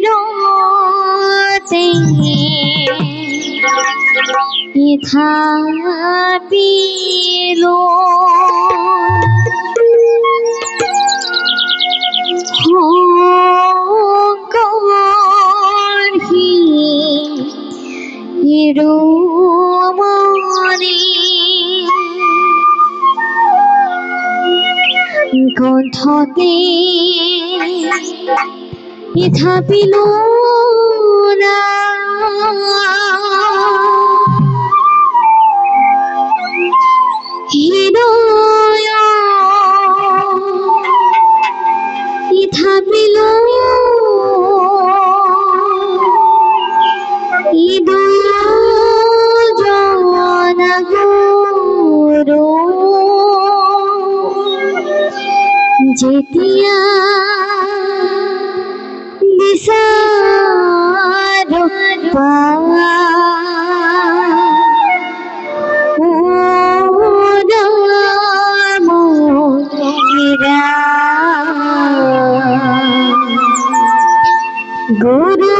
रोते इथा पीलो हो गौरी रोमनी गंधते इथा पीलो ना হৃদয় ইথা পিল হৃদয় জনগুরু যেতিয়া দিশার পা गुरु